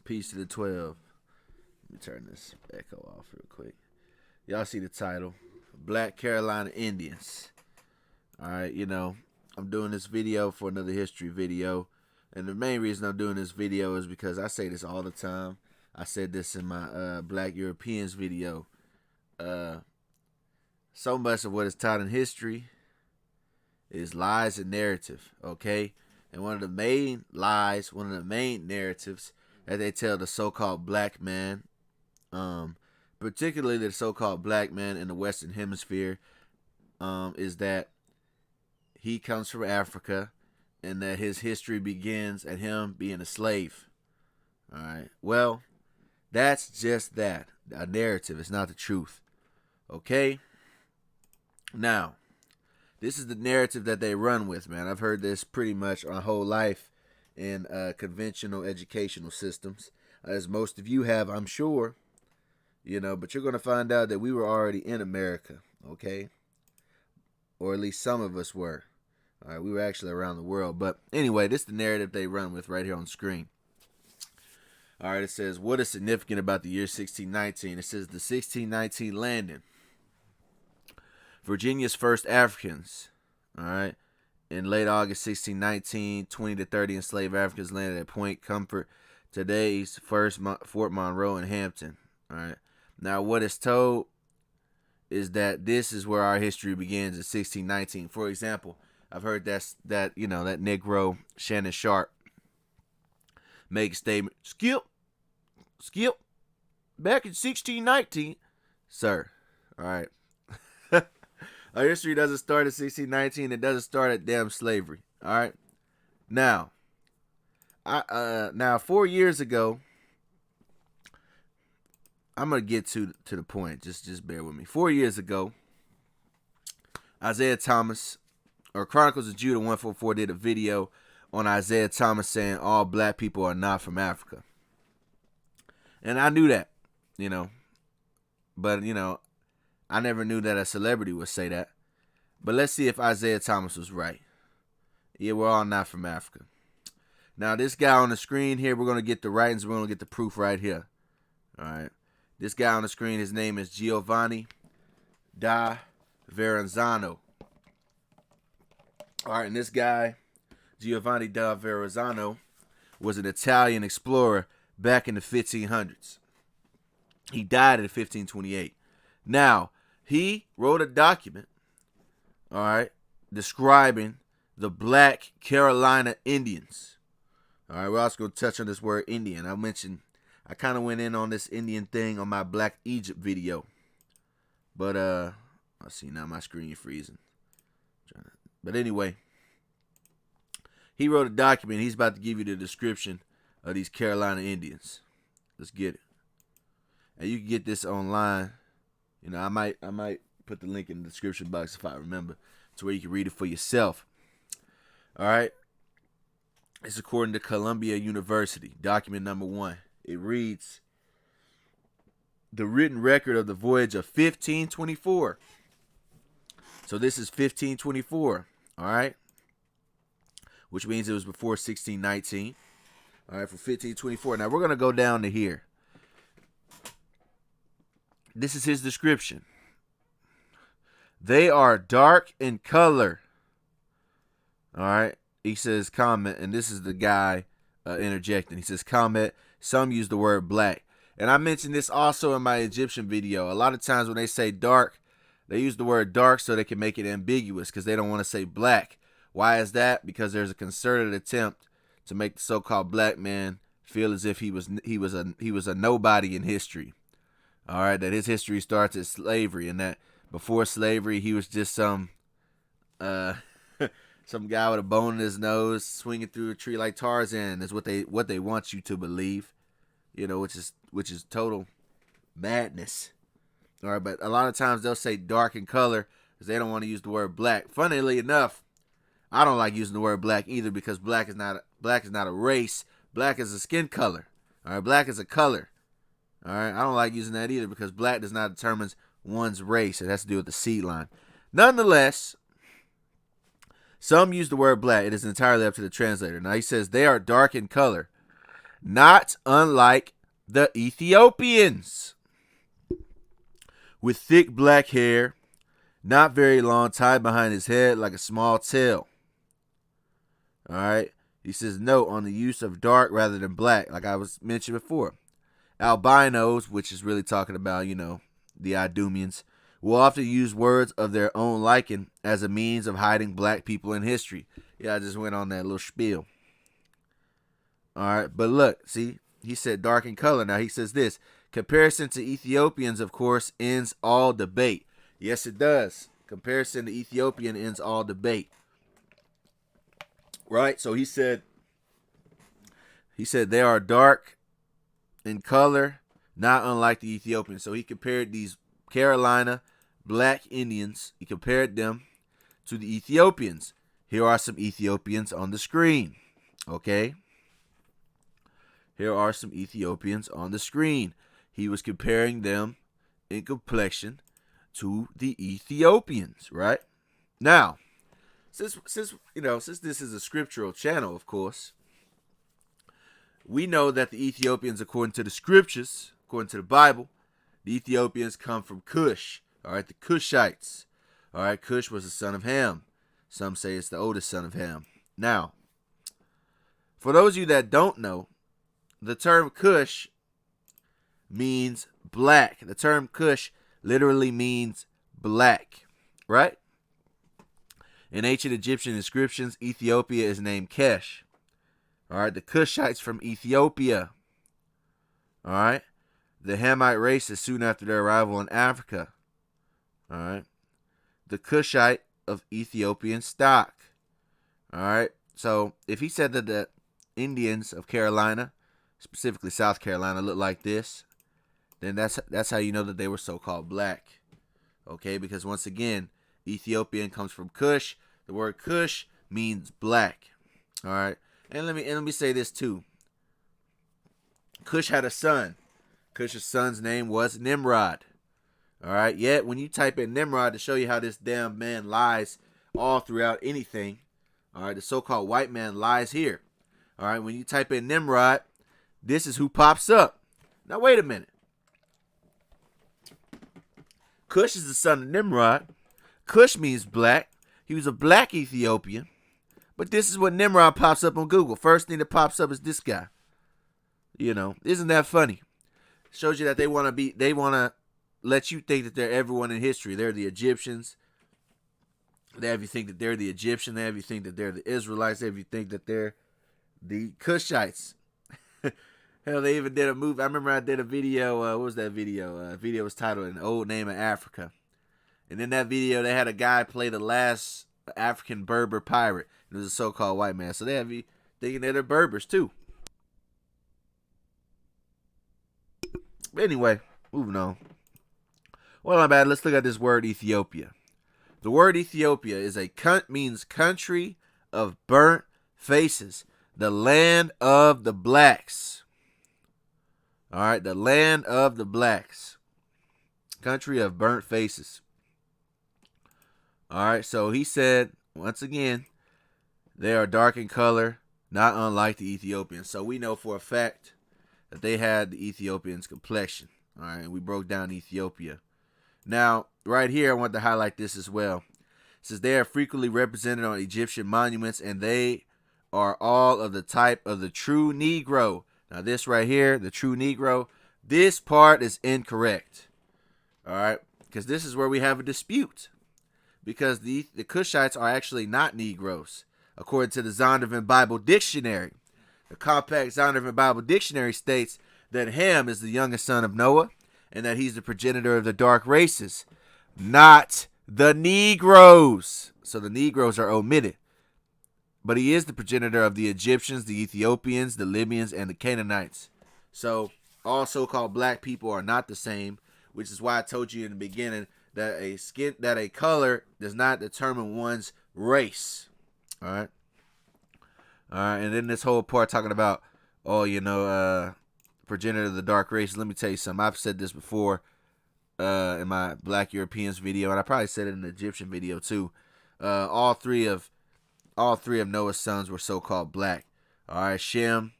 Peace to the 12. Let me turn this echo off real quick. Y'all see the title. Black Carolina Indians. Alright, I'm doing this video for another history video. And the main reason I'm doing this video is because I say this all the time. I said this in my Black Europeans video. So much of what is taught in history is lies and narrative, okay? And one of the main lies, one of the main narratives that they tell the so-called black man, particularly the so-called black man in the Western Hemisphere, is that he comes from Africa and that his history begins at him being a slave. All right. Well, that's just that, a narrative. It's not the truth. Okay? Now, this is the narrative that they run with, man. I've heard this pretty much my whole life in conventional educational systems, as most of you have, I'm sure. But you're going to find out that we were already in America, okay? Or at least some of us were. All right, we were actually around the world. But anyway, this is the narrative they run with right here on the screen. All right, it says, what is significant about the year 1619? It says the 1619 landing. Virginia's first Africans, all right, in late August 1619, 20 to 30 enslaved Africans landed at Point Comfort, today's first Fort Monroe and Hampton. All right. Now, what is told is that this is where our history begins in 1619. For example, I've heard that Negro Shannon Sharp make a statement. Skip, back in 1619, sir. All right. Our history doesn't start at 1619. It doesn't start at damn slavery. All right. Now, 4 years ago, I'm gonna get to the point. Just bear with me. 4 years ago, Isaiah Thomas, or Chronicles of Judah 144, did a video on Isaiah Thomas saying all black people are not from Africa, and I knew that, but I never knew that a celebrity would say that. But let's see if Isaiah Thomas was right. Yeah, we're all not from Africa. Now, this guy on the screen here, we're going to get the writings. We're going to get the proof right here. All right. This guy on the screen, his name is Giovanni da Verrazzano. All right, and this guy, Giovanni da Verrazzano, was an Italian explorer back in the 1500s. He died in 1528. Now, he wrote a document, all right, describing the Black Carolina Indians. All right, we're also going to touch on this word Indian. I kind of went in on this Indian thing on my Black Egypt video. But, I see now my screen freezing. But anyway, he wrote a document. He's about to give you the description of these Carolina Indians. Let's get it. And you can get this online. I might put the link in the description box if I remember, to where you can read it for yourself. All right. It's according to Columbia University, document number 1. It reads, the written record of the voyage of 1524. So this is 1524, all right? Which means it was before 1619. All right, for 1524. Now we're going to go down to here. This is his description. They are dark in color. All right. He says comment, and this is the guy interjecting. He says comment. Some use the word black. And I mentioned this also in my Egyptian video. A lot of times when they say dark, they use the word dark so they can make it ambiguous because they don't want to say black. Why is that? Because there's a concerted attempt to make the so-called black man feel as if he was a nobody in history. All right, that his history starts at slavery, and that before slavery he was just some guy with a bone in his nose swinging through a tree like Tarzan. Is what they want you to believe, which is total madness. All right, but a lot of times they'll say dark in color because they don't want to use the word black. Funnily enough, I don't like using the word black either because black is not a race. Black is a skin color. All right, black is a color. All right, I don't like using that either because black does not determine one's race. It has to do with the seed line. Nonetheless, some use the word black. It is entirely up to the translator. Now he says they are dark in color. not unlike the Ethiopians, with thick black hair, not very long, tied behind his head like a small tail. All right. He says, note on the use of dark rather than black, like I was mentioned before. Albinos, which is really talking about, the Idumeans, will often use words of their own liking as a means of hiding black people in history. Yeah, I just went on that little spiel. All right, but look, see, he said dark in color. Now he says this: comparison to Ethiopians, of course, ends all debate. Yes, it does. Comparison to Ethiopian ends all debate. Right? So he said they are dark in color, not unlike the Ethiopians. So he compared these Carolina black Indians, he compared them to the Ethiopians. Here are some Ethiopians on the screen. Okay? Here are some Ethiopians on the screen. He was comparing them in complexion to the Ethiopians, right? Now, since this is a scriptural channel, of course, we know that the Ethiopians, according to the scriptures, according to the Bible, the Ethiopians come from Cush. All right, the Cushites. All right, Cush was the son of Ham. Some say it's the oldest son of Ham. Now, for those of you that don't know, the term Cush means black. The term Cush literally means black, right? In ancient Egyptian inscriptions, Ethiopia is named Kesh. All right, the Cushites from Ethiopia. All right, the Hamite race is soon after their arrival in Africa. All right, the Cushite of Ethiopian stock. All right, so if he said that the Indians of Carolina, specifically South Carolina, look like this, then that's how you know that they were so-called black. Okay, because once again, Ethiopian comes from Cush. The word Cush means black. All right, and let me say this too. Cush had a son. Cush's son's name was Nimrod. All right, yet when you type in Nimrod to show you how this damn man lies all throughout anything, all right, the so-called white man lies here. All right, when you type in Nimrod, this is who pops up. Now, wait a minute. Cush is the son of Nimrod. Cush means black. He was a black Ethiopian. But this is what Nimrod pops up on Google. First thing that pops up is this guy. Isn't that funny? Shows you that they want to let you think that they're everyone in history. They're the Egyptians. They have you think that they're the Egyptian. They have you think that they're the Israelites. They have you think that they're the Cushites. Hell, they even did a movie. I remember I did a video. What was that video? The video was titled An Old Name of Africa. And in that video, they had a guy play the last African Berber pirate. It was a so-called white man. So they have you thinking that they're Berbers, too. But anyway, moving on. Well, not bad. Let's look at this word Ethiopia. The word Ethiopia means country of burnt faces. The land of the blacks. All right, the land of the blacks. Country of burnt faces. All right, so he said, once again, they are dark in color, not unlike the Ethiopians. So we know for a fact that they had the Ethiopians' complexion. All right, we broke down Ethiopia. Now, right here, I want to highlight this as well. It says they are frequently represented on Egyptian monuments, and they are all of the type of the true Negro. Now, this right here, the true Negro, this part is incorrect. All right, because this is where we have a dispute. Because the Cushites are actually not Negroes, according to the Zondervan Bible Dictionary. The compact Zondervan Bible Dictionary states that Ham is the youngest son of Noah, and that he's the progenitor of the dark races, not the Negroes. So the Negroes are omitted. But he is the progenitor of the Egyptians, the Ethiopians, the Libyans, and the Canaanites. So all so-called black people are not the same, which is why I told you in the beginning that a color does not determine one's race. All right. And then this whole part talking about, progenitor of the dark race. Let me tell you something. I've said this before in my Black Europeans video, and I probably said it in the Egyptian video too. All three of Noah's sons were so-called black. All right, Shem,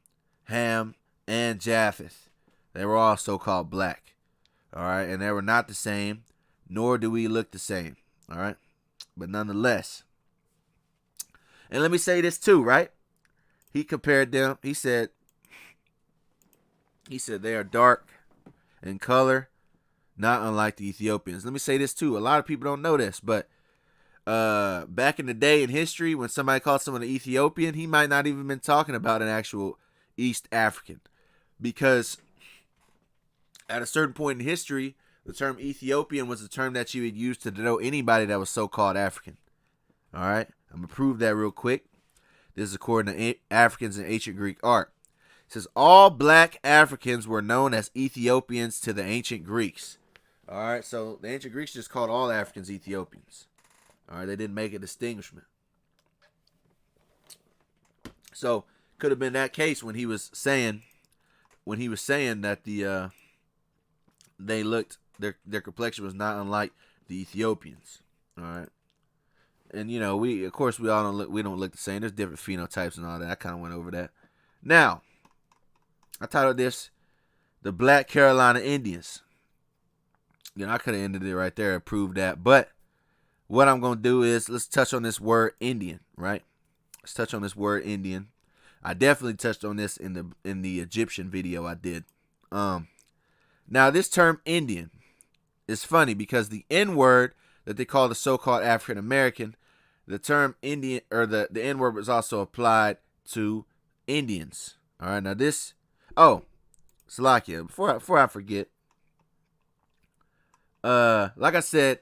Ham, and Japheth. They were all so-called black. All right, and they were not the same, nor do we look the same. All right, but nonetheless. And let me say this too, right? He compared them. He said they are dark in color, not unlike the Ethiopians. Let me say this too. A lot of people don't know this, but back in the day in history, when somebody called someone an Ethiopian, he might not even been talking about an actual East African, because at a certain point in history, the term Ethiopian was the term that you would use to denote anybody that was so-called African. All right, I'm gonna prove that real quick. This is according to Africans in ancient Greek art. It says all black Africans were known as Ethiopians to the ancient Greeks. All right, so the ancient Greeks just called all Africans Ethiopians. All right, they didn't make a distinguishment. So could have been that case when he was saying that they looked, their complexion was not unlike the Ethiopians. All right. And we all don't look the same. There's different phenotypes and all that. I kind of went over that. Now, I titled this "The Black Carolina Indians." I could have ended it right there and proved that, but what I'm gonna do is let's touch on this word Indian, right? Let's touch on this word Indian. I definitely touched on this in the Egyptian video I did. Now this term Indian is funny because the N word that they call the so-called African American, the term Indian, or the N word, was also applied to Indians. All right, now this. Oh, Salakia. Before I forget, like I said,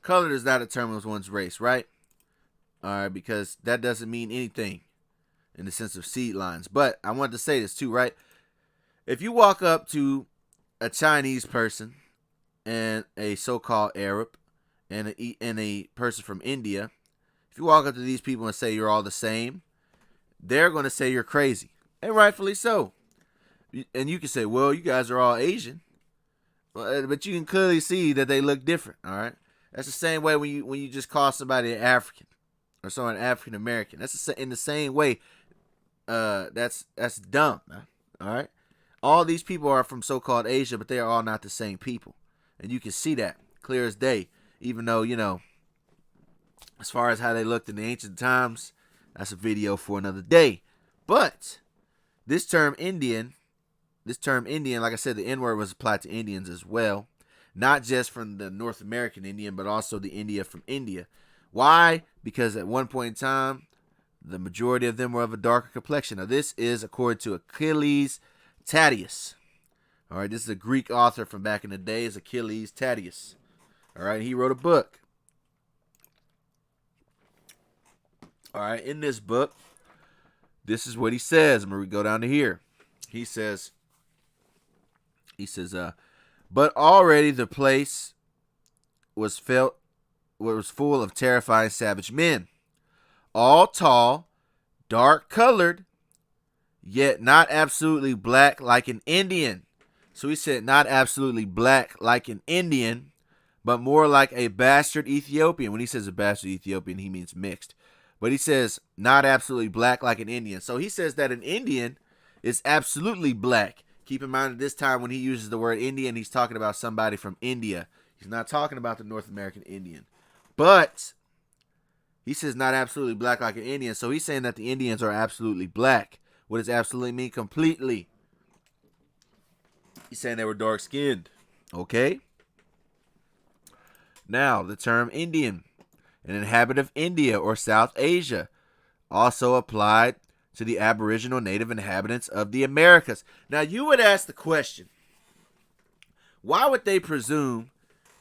color does not determine one's race, right? All right, because that doesn't mean anything in the sense of seed lines. But I wanted to say this too, right? If you walk up to a Chinese person and a so-called Arab and a person from India, if you walk up to these people and say you're all the same, they're going to say you're crazy, and rightfully so. And you can say, well, you guys are all Asian, but you can clearly see that they look different. All right, that's the same way when you just call somebody an African or someone African American. That's in the same way. That's dumb. All right, all these people are from so-called Asia, but they are all not the same people, and you can see that clear as day. Even though as far as how they looked in the ancient times, that's a video for another day. But this term Indian, like I said, the N-word was applied to Indians as well. Not just from the North American Indian, but also the India from India. Why? Because at one point in time, the majority of them were of a darker complexion. Now, this is according to Achilles Tatius. All right, this is a Greek author from back in the days, Achilles Tatius. All right, he wrote a book. All right, in this book, this is what he says. I'm going to go down to here. He says, but already the place was full of terrifying savage men, all tall, dark colored, yet not absolutely black like an Indian. So he said not absolutely black like an Indian, but more like a bastard Ethiopian. When he says a bastard Ethiopian, he means mixed. But he says not absolutely black like an Indian. So he says that an Indian is absolutely black. Keep in mind at this time when he uses the word Indian, he's talking about somebody from India. He's not talking about the North American Indian. But he says not absolutely black like an Indian. So he's saying that the Indians are absolutely black. What does absolutely mean? Completely. He's saying they were dark-skinned. Okay? Now, the term Indian, an inhabitant of India or South Asia, also applied to the aboriginal native inhabitants of the Americas. Now, you would ask the question, why would they presume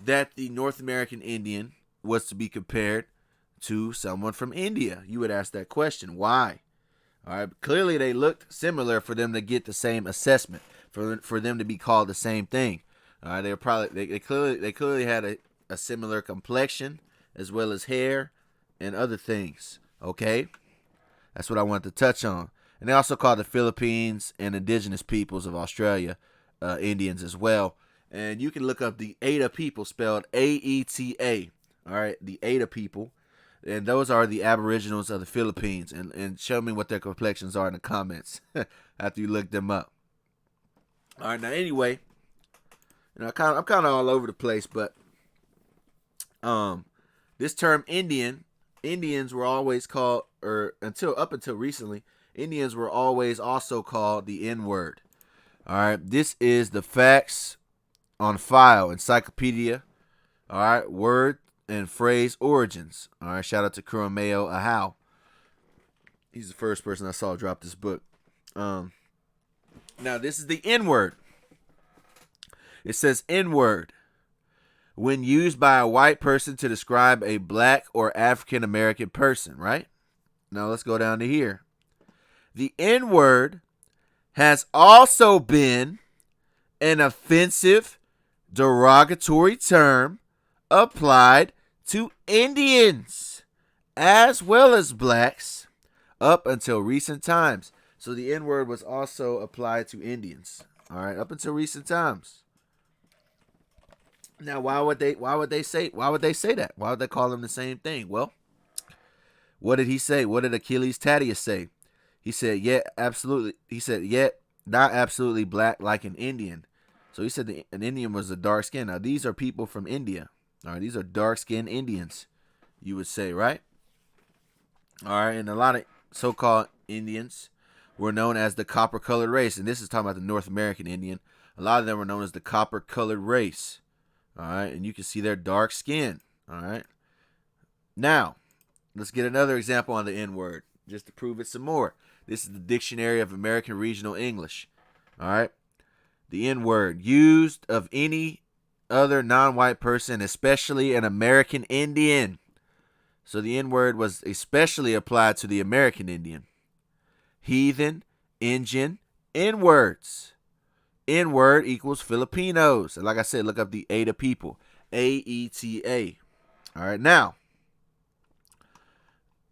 that the North American Indian was to be compared to someone from India? You would ask that question. Why? All right, clearly they looked similar for them to get the same assessment, for them to be called the same thing. All right, they clearly had a similar complexion as well as hair and other things. Okay, that's what I wanted to touch on. And they also called the Philippines and indigenous peoples of Australia Indians as well. And you can look up the Ada people, spelled A-E-T-A. All right, the Ada people. And those are the aboriginals of the Philippines. And show me what their complexions are in the comments after you look them up. All right, now anyway, I'm kind of all over the place, but this term Indians were always called, or up until recently, Indians were always also called the N-word. All right, this is the Facts on File Encyclopedia. All right, word and phrase origins. All right, shout out to Kurameo Ahau. He's the first person I saw drop this book. Now this is the N-word. It says N-word when used by a white person to describe a black or African American person, right? Now let's go down to here. The N-word has also been an offensive, derogatory term applied to Indians as well as blacks up until recent times. So the N-word was also applied to Indians. All right, up until recent times. Now, why would they say that? Why would they call them the same thing? Well, what did he say? What did Achilles Tatius say? He said, absolutely. He said, not absolutely black like an Indian. So he said an Indian was a dark skin. Now, these are people from India. All right, these are dark-skinned Indians, you would say, right? All right, and a lot of so-called Indians were known as the copper-colored race, and this is talking about the North American Indian. A lot of them were known as the copper-colored race. All right, and you can see their dark skin. All right. Now, let's get another example on the N-word, just to prove it some more. This is the Dictionary of American Regional English. All right. The N-word, used of any other non-white person, especially an American Indian. So the N-word was especially applied to the American Indian. Heathen, Indian, N-words. N-word equals Filipinos. And like I said, look up the AETA people. AETA. All right, now,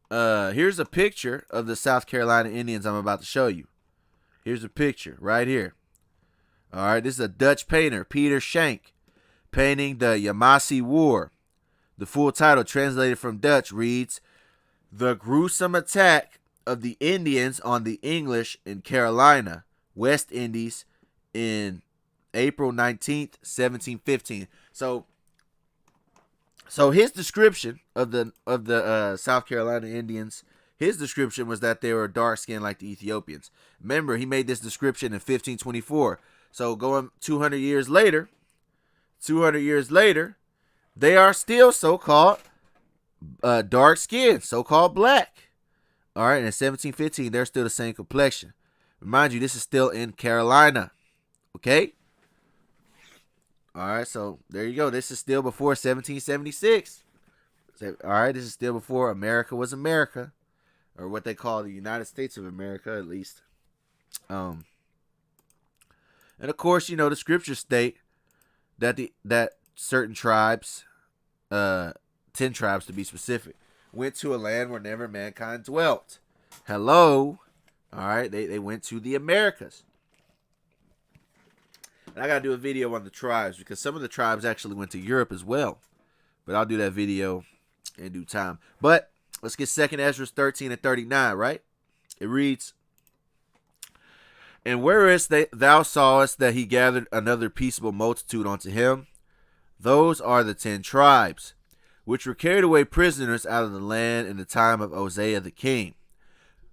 here's a picture of the South Carolina Indians I'm about to show you. Here's a picture right here. All right, this is a Dutch painter, Peter Schenk, painting the Yamasee War. The full title, translated from Dutch, reads, "The gruesome attack of the Indians on the English in Carolina, West Indies, in April 19th, 1715. So his description of the South Carolina Indians, his description was that they were dark skinned like the Ethiopians. Remember, he made this description in 1524. So going 200 years later, they are still so-called dark skinned, so-called black. All right, and in 1715, they're still the same complexion. Remind you, this is still in Carolina. Okay? All right, so there you go. This is still before 1776. All right, this is still before America was America, or what they call the United States of America, at least. And of course, you know, the scriptures state that certain tribes, 10 tribes to be specific, went to a land where never mankind dwelt. Hello. All right, they went to the Americas. And I got to do a video on the tribes because some of the tribes actually went to Europe as well. But I'll do that video in due time. But let's get 2 Ezra 13 and 39, right? It reads, "And whereas thou sawest that he gathered another peaceable multitude unto him, those are the 10 tribes, which were carried away prisoners out of the land in the time of Hosea the king,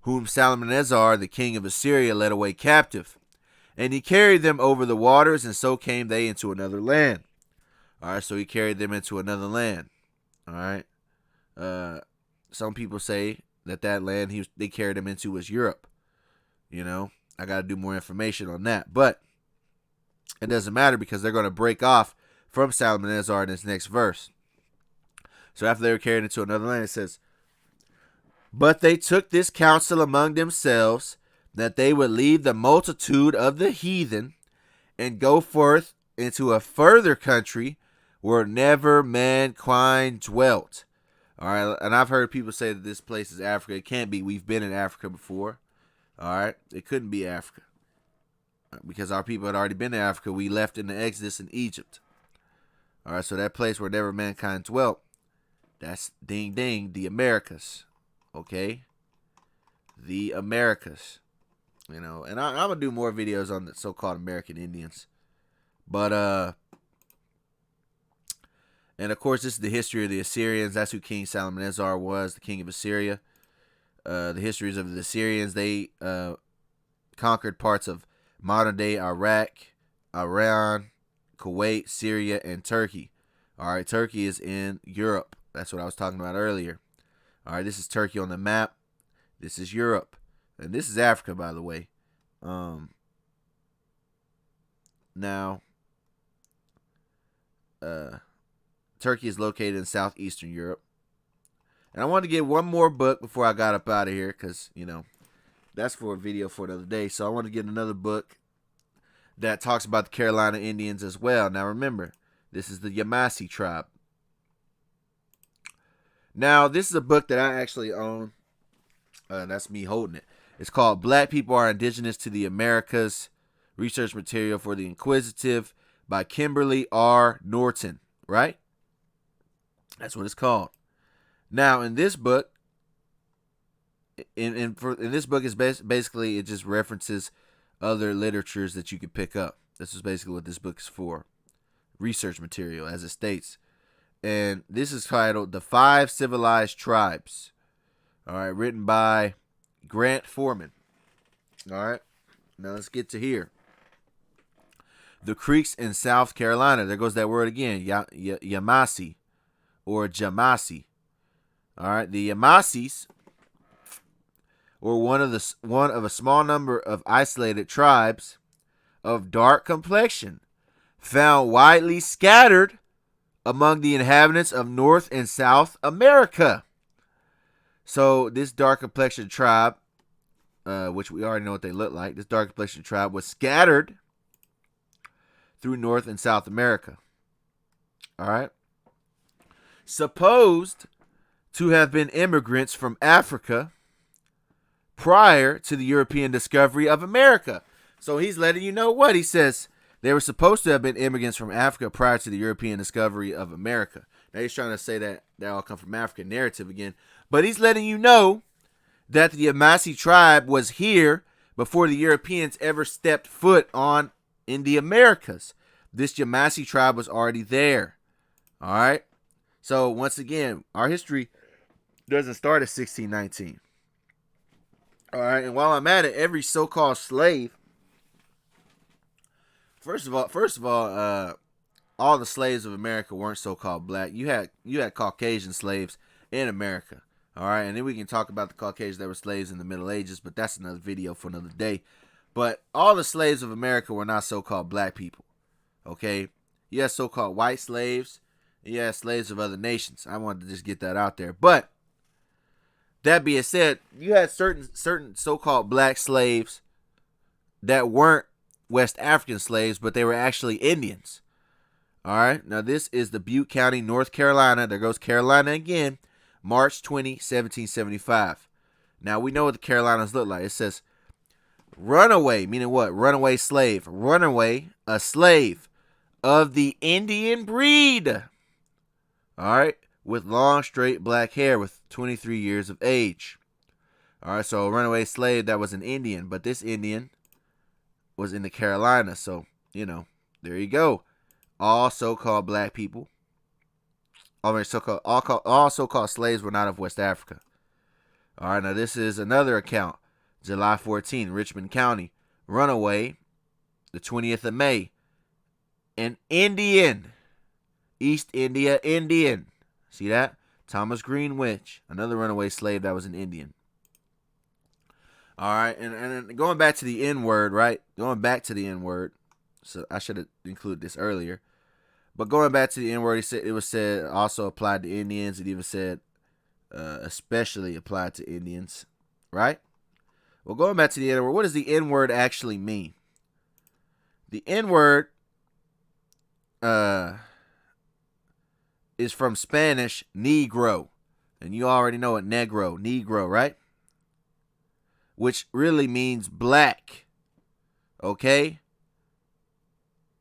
whom Salmanasar the king of Assyria led away captive. And he carried them over the waters, and so came they into another land." All right, so he carried them into another land. All right. Some people say that land they carried them into was Europe. You know, I got to do more information on that. But it doesn't matter because they're going to break off from Salmanasar in this next verse. So after they were carried into another land, it says, "But they took this counsel among themselves, that they would leave the multitude of the heathen and go forth into a further country where never mankind dwelt." All right, and I've heard people say that this place is Africa. It can't be. We've been in Africa before. All right, it couldn't be Africa because our people had already been to Africa. We left in the Exodus in Egypt. All right, so that place where never mankind dwelt, that's ding ding, the Americas. Okay, the Americas. You know, and I'm gonna do more videos on the so-called American Indians. But and of course, this is the history of the Assyrians. That's who King Salmanasar was, the king of Assyria. The histories of the Assyrians. They conquered parts of modern-day Iraq, Iran, Kuwait, Syria, and Turkey. All right, Turkey is in Europe. That's what I was talking about earlier. All right, this is Turkey on the map. This is Europe, and this is Africa, by the way. Now, Turkey is located in southeastern Europe. And I wanted to get one more book before I got up out of here, because, you know, that's for a video for another day. So I want to get another book that talks about the Carolina Indians as well. Now remember, this is the Yahawashi tribe. Now, this is a book that I actually own. That's me holding it. It's called Black People Are Indigenous to the Americas, Research Material for the Inquisitive by Kimberly R. Norton, right? That's what it's called. Now, in this book, in this book is basically it just references other literatures that you could pick up. This is basically what this book is for. Research material, as it states. And this is titled The Five Civilized Tribes. All right, written by Grant Foreman. All right, now let's get to here. The Creeks in South Carolina. There goes that word again, Yahawashi or Jamasi. All right, the Yahawasis were one of a small number of isolated tribes of dark complexion found widely scattered among the inhabitants of North and South America. So this dark complexion tribe, which we already know what they look like, this dark complexion tribe was scattered through North and South America. All right. Supposed to have been immigrants from Africa prior to the European discovery of America. So he's letting you know what? He says they were supposed to have been immigrants from Africa prior to the European discovery of America. Now he's trying to say that they all come from African narrative again. But he's letting you know that the Yahawashi tribe was here before the Europeans ever stepped foot on in the Americas. This Yahawashi tribe was already there. All right. So once again, our history doesn't start at 1619. All right. And while I'm at it, every so-called slave, First of all the slaves of America weren't so-called black. You had Caucasian slaves in America. All right, and then we can talk about the Caucasians that were slaves in the Middle Ages, but that's another video for another day. But all the slaves of America were not so-called black people. Okay, you had so-called white slaves, and you had slaves of other nations. I wanted to just get that out there. But that being said, you had certain so-called black slaves that weren't West African slaves, but they were actually Indians. All right. Now, this is the Butte County, North Carolina. There goes Carolina again. March 20, 1775. Now, we know what the Carolinas look like. It says, runaway, meaning what? Runaway slave. Runaway, a slave of the Indian breed. All right. With long, straight black hair with 23 years of age. All right. So, a runaway slave that was an Indian. But this Indian was in the Carolinas. So, you know, there you go. All so-called black people, all so-called slaves were not of West Africa. All right, now this is another account. July 14, Richmond County. Runaway, the 20th of May. An Indian. East India Indian. See that? Thomas Greenwich, another runaway slave that was an Indian. All right, and going back to the N-word, right? Going back to the N-word. So I should have included this earlier. But going back to the N-word, it was said also applied to Indians. It even said especially applied to Indians, right? Well, going back to the N-word, what does the N-word actually mean? The N-word is from Spanish, negro. And you already know it, negro, right? Which really means black. Okay?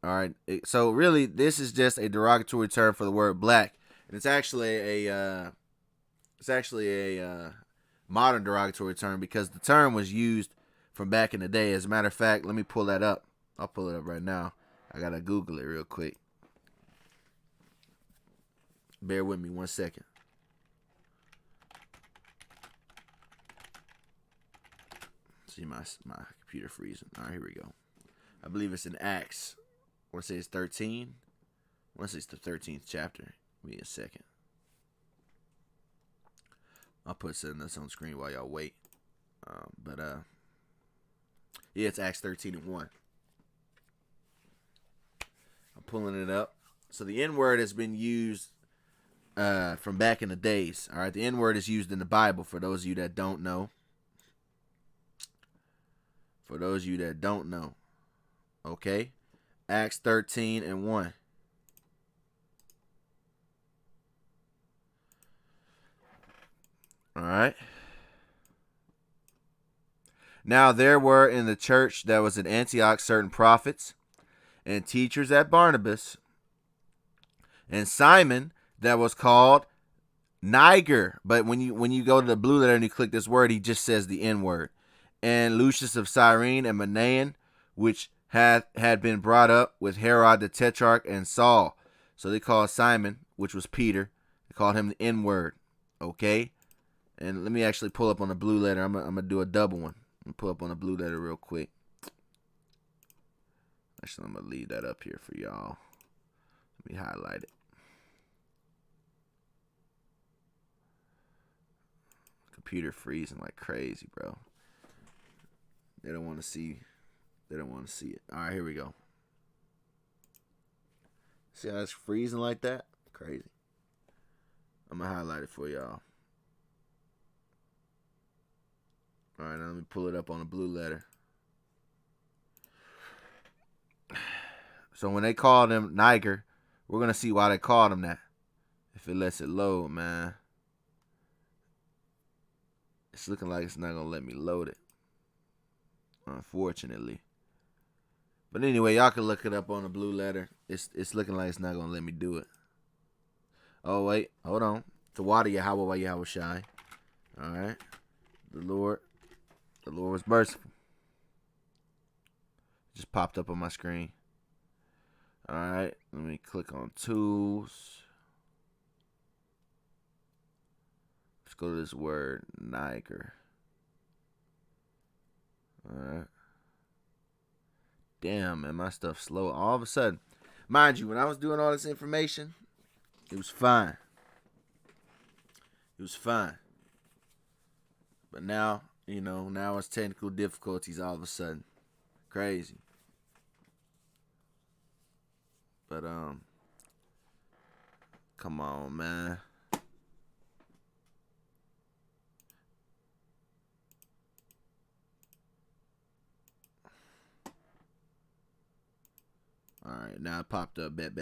All right. So really, this is just a derogatory term for the word black. And it's actually a modern derogatory term because the term was used from back in the day. As a matter of fact, let me pull that up. I'll pull it up right now. I gotta Google it real quick. Bear with me 1 second. See my computer freezing. All right, here we go. I believe it's in Acts. I want to say it's 13. I want to say it's the 13th chapter. Give me a second. I'll put something else on the screen while y'all wait. Yeah, it's Acts 13:1. I'm pulling it up. So the N-word has been used from back in the days. All right, the N-word is used in the Bible for those of you that don't know. For those of you that don't know. Okay? Acts 13:1. All right. Now there were in the church that was at Antioch certain prophets and teachers at Barnabas, and Simon that was called Niger. But when you go to the blue letter and you click this word, he just says the N-word. And Lucius of Cyrene and Manaen, which had been brought up with Herod the Tetrarch and Saul. So they called Simon, which was Peter, they called him the N-word. Okay? And let me actually pull up on the blue letter. I'm gonna do a double one. I'm gonna pull up on the blue letter real quick. Actually, I'm gonna leave that up here for y'all. Let me highlight it. Computer freezing like crazy, bro. They don't want to see. They don't want to see it. All right, here we go. See how it's freezing like that? Crazy. I'm gonna highlight it for y'all. All right, now let me pull it up on the blue letter. So when they called him Niger, we're going to see why they called him that. If it lets it load, man. It's looking like it's not going to let me load it. Unfortunately. But anyway, y'all can look it up on the blue letter. It's looking like it's not going to let me do it. Oh, wait. Hold on. The water, yahawah, yahawashi. All right. The Lord was merciful. Just popped up on my screen. All right, let me click on tools. Let's go to this word, Niger. All right. Damn, man, my stuff's slow. All of a sudden, mind you, when I was doing all this information, it was fine. It was fine. But now, now it's technical difficulties all of a sudden. Crazy. But, come on, man. All right, now it popped up. Bet.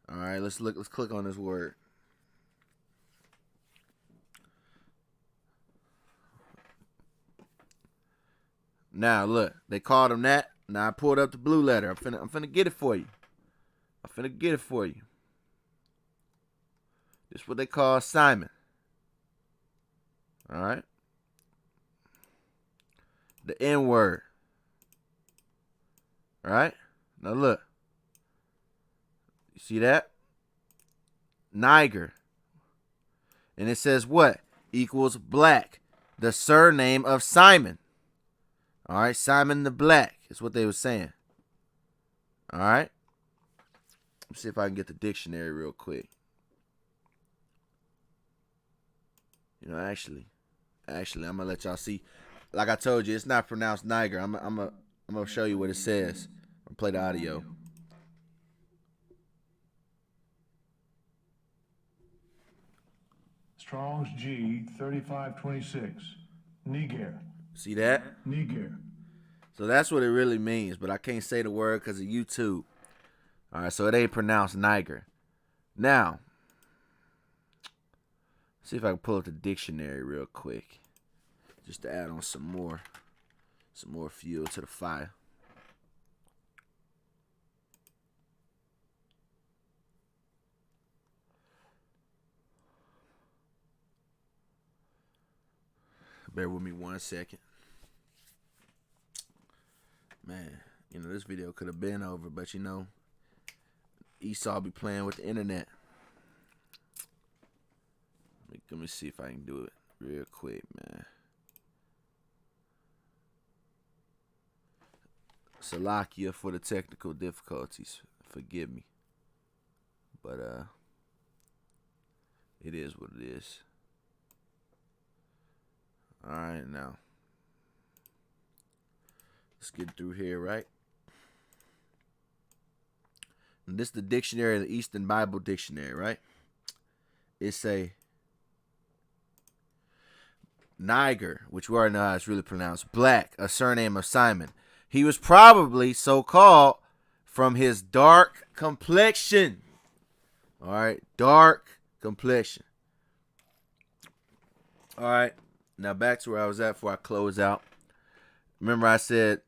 All right, let's click on this word. Now look, they called him that. Now I pulled up the blue letter. I'm finna get it for you. This is what they call Simon. All right. The N-word. All right. Now look. You see that? Niger. And it says what? Equals black. The surname of Simon. All right. Simon the Black is what they were saying. All right. Let's see if I can get the dictionary real quick. Actually, I'm gonna let y'all see. Like I told you, it's not pronounced Niger. I'm gonna show you what it says. I'll play the audio. Strong's G 3526. Niger. See that? Niger. So that's what it really means, but I can't say the word because of YouTube. All right, so it ain't pronounced Niger. Now, see if I can pull up the dictionary real quick, just to add on some more fuel to the fire. Bear with me 1 second. Man, this video could have been over, but Esau be playing with the internet. Let me see if I can do it real quick, man. Salakia for the technical difficulties. Forgive me. But it is what it is. Alright, now. Let's get through here, right? And this is the dictionary, the Eastern Bible Dictionary, right? It's a Niger, which we already know how it's really pronounced. Black, a surname of Simon. He was probably so called from his dark complexion. All right, dark complexion. All right, now back to where I was at before I close out. Remember I said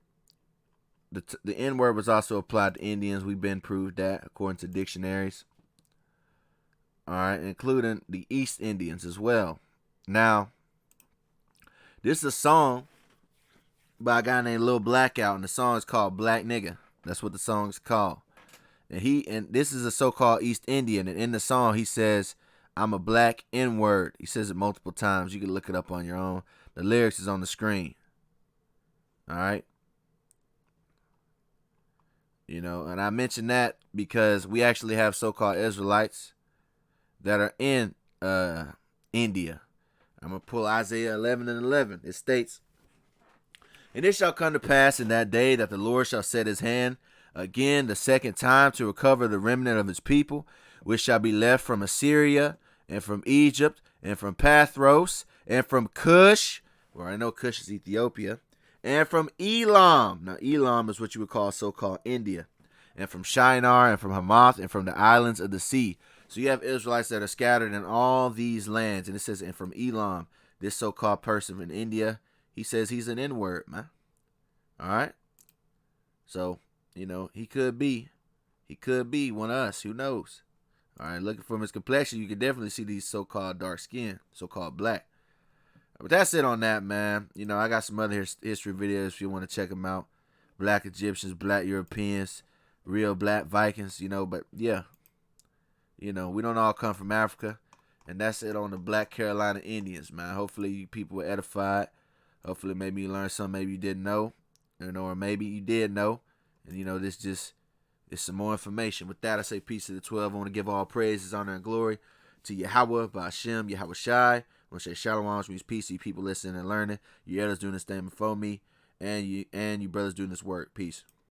the N-word was also applied to Indians. We've been proved that according to dictionaries. All right, including the East Indians as well. Now, this is a song by a guy named Lil Blackout, and the song is called Black Nigga. That's what the song is called. And this is a so-called East Indian, and in the song he says, "I'm a black N-word." He says it multiple times. You can look it up on your own. The lyrics is on the screen. All right. And I mention that because we actually have so-called Israelites that are in India. I'm going to pull Isaiah 11:11. It states, "And it shall come to pass in that day that the Lord shall set his hand again the second time to recover the remnant of his people, which shall be left from Assyria and from Egypt and from Pathros and from Cush," where I know Cush is Ethiopia, "and from Elam." Now, Elam is what you would call so-called India. "And from Shinar and from Hamath and from the islands of the sea." So you have Israelites that are scattered in all these lands. And it says, "and from Elam," this so-called person in India, he says he's an N-word, man. All right? So, he could be one of us. Who knows? All right, looking from his complexion, you can definitely see these so-called dark skin, so-called black. But that's it on that, man. I got some other history videos if you want to check them out. Black Egyptians, black Europeans, real black Vikings, but yeah. We don't all come from Africa. And that's it on the Black Carolina Indians, man. Hopefully you people were edified. Hopefully maybe you learned something maybe you didn't know. Or maybe you did know. And this just is some more information. With that, I say peace to the 12. I want to give all praises, honor, and glory to Yahawah, Ba'ashem, yahawashi. I want to say shalom, which means peace to you people listening and learning. You elders doing this thing before me. And you brothers doing this work. Peace.